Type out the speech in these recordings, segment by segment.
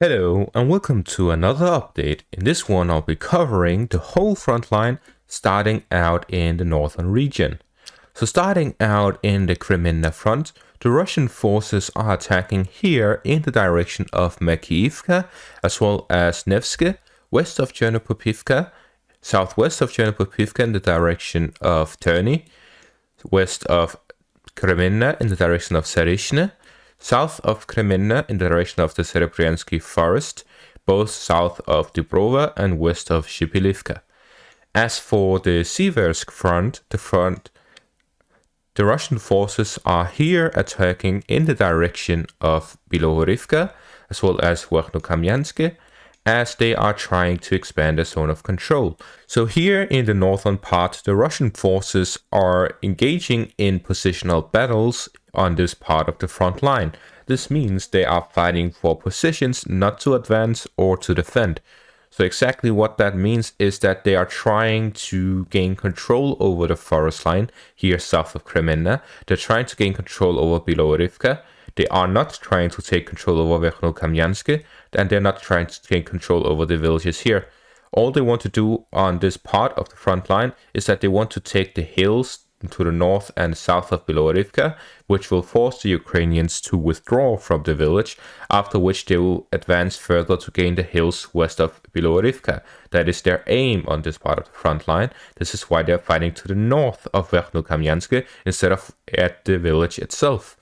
Hello and welcome to another update. In this one I'll be covering the whole front line starting out in the northern region. So starting out in the Crimea front, the Russian forces are attacking here in the direction of Makiivka as well as Nevske, west of Chernopopivka, southwest of Chernopopivka in the direction of Terny, west of Crimea in the direction of Sarishne, south of Crimea in the direction of the Serebryansky forest, both south of Dubrova and west of Shipilivka. As for the Siversk front, the Russian forces are here attacking in the direction of Bilohorivka as well as Wagner, as they are trying to expand their zone of control. So here in the northern part, the Russian forces are engaging in positional battles on this part of the front line. This means they are fighting for positions not to advance or to defend. So exactly what that means is that they are trying to gain control over the forest line here south of Crimea. They're trying to gain control over Bilohorivka. They are not trying to take control over Verkhnoukamyansk, and they're not trying to take control over the villages here. All they want to do on this part of the front line is that they want to take the hills to the north and south of Bilohorivka, which will force the Ukrainians to withdraw from the village, after which they will advance further to gain the hills west of Bilohorivka. That is their aim on this part of the front line. This is why they're fighting to the north of Verkhnoukamyansk instead of at the village itself.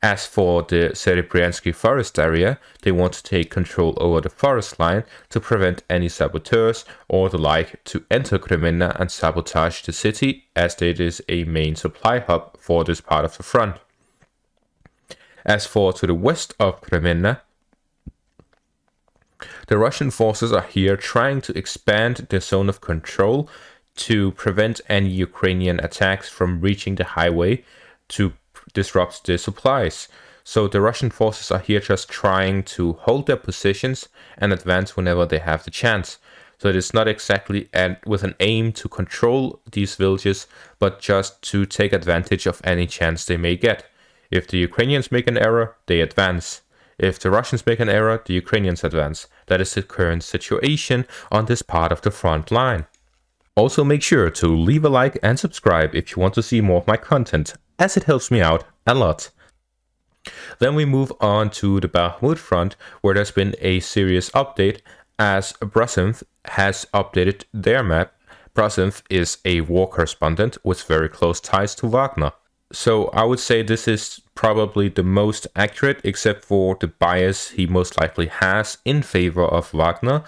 As for the Serebryansky forest area, they want to take control over the forest line to prevent any saboteurs or the like to enter Crimea and sabotage the city, as it is a main supply hub for this part of the front. As for to the west of Crimea, the Russian forces are here trying to expand their zone of control to prevent any Ukrainian attacks from reaching the highway to disrupt the supplies. So the Russian forces are here just trying to hold their positions and advance whenever they have the chance. So it is not exactly with an aim to control these villages, but just to take advantage of any chance they may get. If the Ukrainians make an error, they advance. If the Russians make an error, the Ukrainians advance. That is the current situation on this part of the front line. Also make sure to leave a like and subscribe if you want to see more of my content, as it helps me out a lot. Then we move on to the Bakhmut front, where there's been a serious update as Brasov has updated their map. Brasov is a war correspondent with very close ties to Wagner. So I would say this is probably the most accurate, except for the bias he most likely has in favor of Wagner.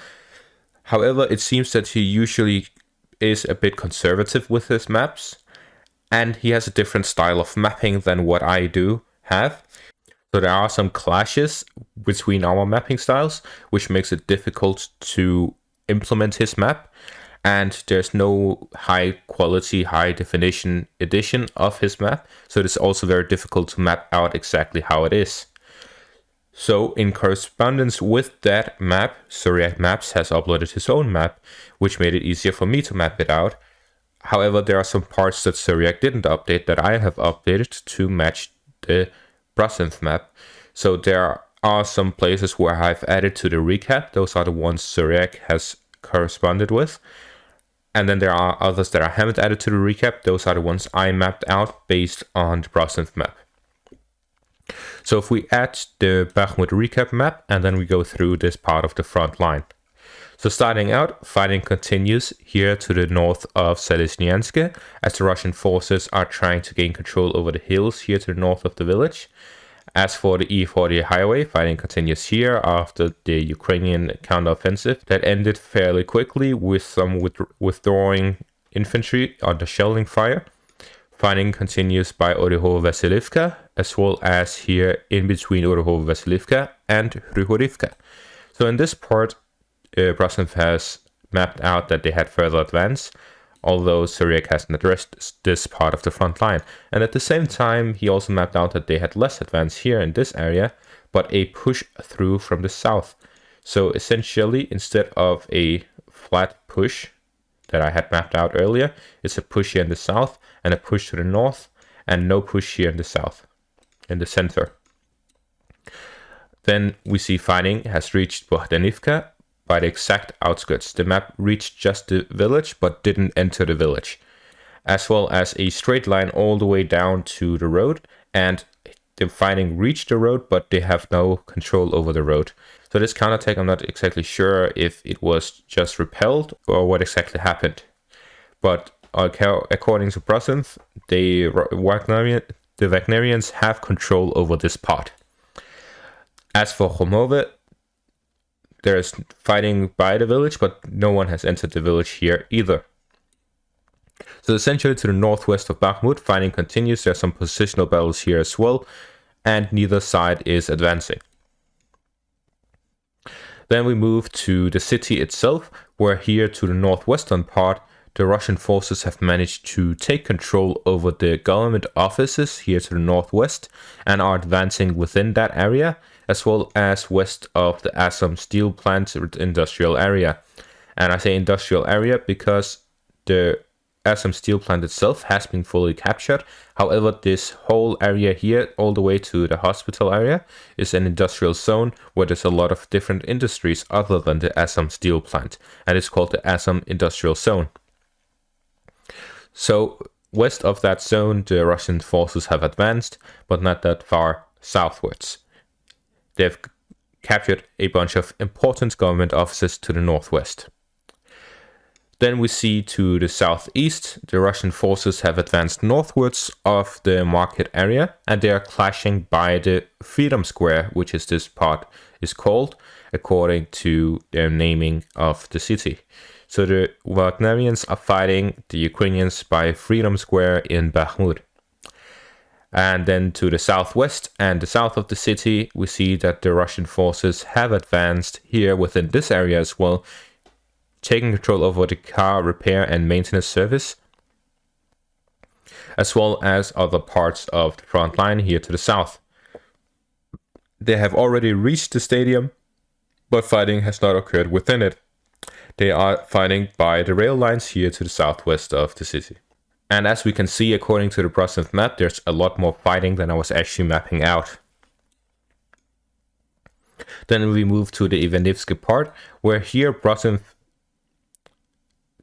However, it seems that he usually is a bit conservative with his maps, and he has a different style of mapping than what I do have. So there are some clashes between our mapping styles, which makes it difficult to implement his map, and there's no high quality, high definition edition of his map, so it is also very difficult to map out exactly how it is. So in correspondence with that map, Syriac Maps has uploaded his own map, which made it easier for me to map it out. However, there are some parts that Syriac didn't update that I have updated to match the Brasov map. So there are some places where I've added to the recap. Those are the ones Syriac has corresponded with. And then there are others that I haven't added to the recap. Those are the ones I mapped out based on the Brasov map. So if we add the Bakhmut recap map, and then we go through this part of the front line. So starting out, fighting continues here to the north of Selizhnyansk, as the Russian forces are trying to gain control over the hills here to the north of the village. As for the E40 highway, fighting continues here after the Ukrainian counteroffensive that ended fairly quickly with some withdrawing infantry under shelling fire. Fighting continues by Orehovo-Vasilivka, as well as here in between Orehovo-Vasilivka and Hryhorivka. So in this part, Brasov has mapped out that they had further advance, although Syriac hasn't addressed this part of the front line. And at the same time, he also mapped out that they had less advance here in this area, but a push through from the south. So essentially, instead of a flat push that I had mapped out earlier, it's a push here in the south and a push to the north, and no push here in the south, in the center. Then we see fighting has reached Bohdanivka by the exact outskirts. The map reached just the village but didn't enter the village, as well as a straight line all the way down to the road, and the fighting reached the road but they have no control over the road. So this counterattack, I'm not exactly sure if it was just repelled or what exactly happened. But according to Brosnov, the Wagnerians have control over this part. As for Khomove, there's fighting by the village, but no one has entered the village here either. So essentially to the northwest of Bakhmut, fighting continues. There's some positional battles here as well, and neither side is advancing. Then we move to the city itself, where here to the northwestern part, the Russian forces have managed to take control over the government offices here to the northwest and are advancing within that area, as well as west of the Assam steel plant industrial area. And I say industrial area because the Assam steel plant itself has been fully captured. However, this whole area here, all the way to the hospital area, is an industrial zone where there's a lot of different industries other than the Assam steel plant, and it's called the Assam industrial zone. So west of that zone, the Russian forces have advanced, but not that far southwards. They've captured a bunch of important government offices to the northwest. Then we see to the southeast, the Russian forces have advanced northwards of the market area, and they are clashing by the Freedom Square, which is this part is called, according to their naming of the city. So the Wagnerians are fighting the Ukrainians by Freedom Square in Bakhmut. And then to the southwest and the south of the city, we see that the Russian forces have advanced here within this area as well, taking control over the car repair and maintenance service, as well as other parts of the front line here to the south. They have already reached the stadium, but fighting has not occurred within it. They are fighting by the rail lines here to the southwest of the city. And as we can see, according to the Brosnov map, there's a lot more fighting than I was actually mapping out. Then we move to the Ivanivsky part, where here Brosnov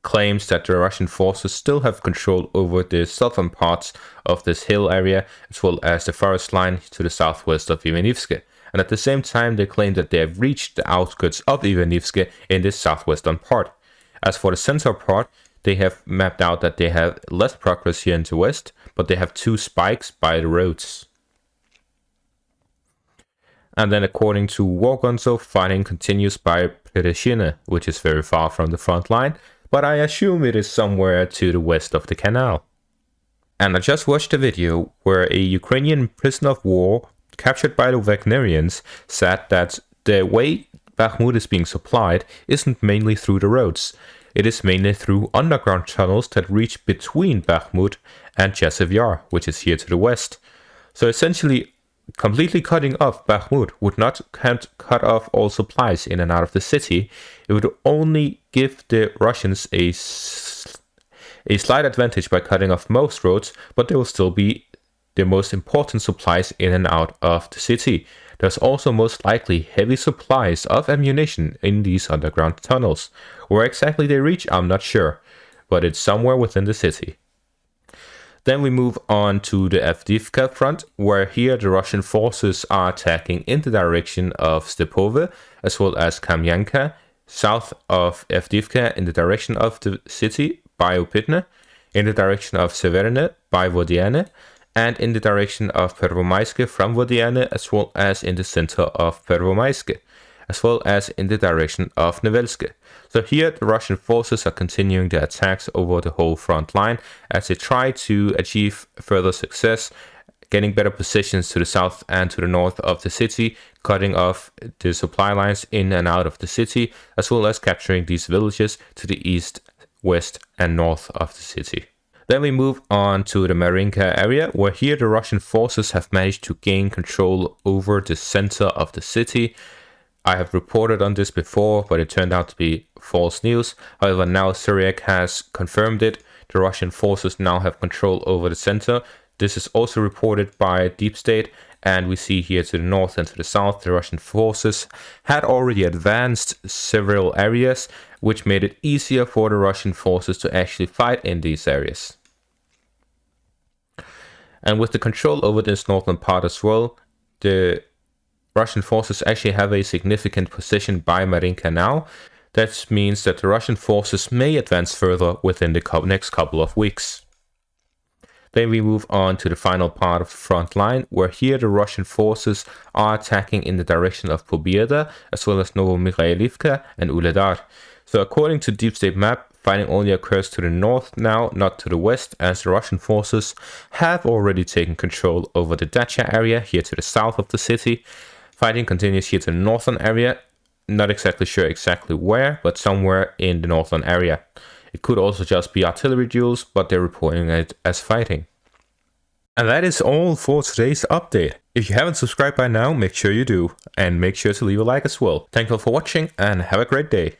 claims that the Russian forces still have control over the southern parts of this hill area, as well as the forest line to the southwest of Ivanivsky. And at the same time, they claim that they have reached the outskirts of Ivanivsky in this southwestern part. As for the center part, they have mapped out that they have less progress here in the west, but they have 2 spikes by the roads. And then according to Wagner, fighting continues by Prereshina, which is very far from the front line, but I assume it is somewhere to the west of the canal. And I just watched a video where a Ukrainian prisoner of war captured by the Wagnerians said that the way Bakhmut is being supplied isn't mainly through the roads. It is mainly through underground tunnels that reach between Bakhmut and Chesev Yar, which is here to the west. So essentially, completely cutting off Bakhmut would not cut off all supplies in and out of the city. It would only give the Russians a slight advantage by cutting off most roads, but there will still be the most important supplies in and out of the city. There's also most likely heavy supplies of ammunition in these underground tunnels. Where exactly they reach, I'm not sure, but it's somewhere within the city. Then we move on to the Avdiivka front, where here the Russian forces are attacking in the direction of Stepove, as well as Kamyanka, south of Avdiivka in the direction of the city by Upitne, in the direction of Severne by Vodiane, and in the direction of Pervomaiske from Vodiane, as well as in the center of Pervomaiske, as well as in the direction of Nevelske. So here the Russian forces are continuing their attacks over the whole front line as they try to achieve further success, getting better positions to the south and to the north of the city, cutting off the supply lines in and out of the city, as well as capturing these villages to the east, west, and north of the city. Then we move on to the Marinka area, where here the Russian forces have managed to gain control over the center of the city. I have reported on this before, but it turned out to be false news. However, now Syriac has confirmed it. The Russian forces now have control over the center. This is also reported by Deep State, And we see here to the north and to the south, the Russian forces had already advanced several areas, which made it easier for the Russian forces to actually fight in these areas. And with the control over this northern part as well, the Russian forces actually have a significant position by Marinka now. That means that the Russian forces may advance further within the next couple of weeks. Then we move on to the final part of the front line, where here the Russian forces are attacking in the direction of Pobeda, as well as Novomikhailivka and Uledar. So according to Deep State Map, fighting only occurs to the north now, not to the west, as the Russian forces have already taken control over the Dacha area here to the south of the city. Fighting continues here to the northern area, not exactly sure exactly where, but somewhere in the northern area. It could also just be artillery duels, but they're reporting it as fighting. And that is all for today's update. If you haven't subscribed by now, make sure you do, and make sure to leave a like as well. Thank you all for watching, and have a great day.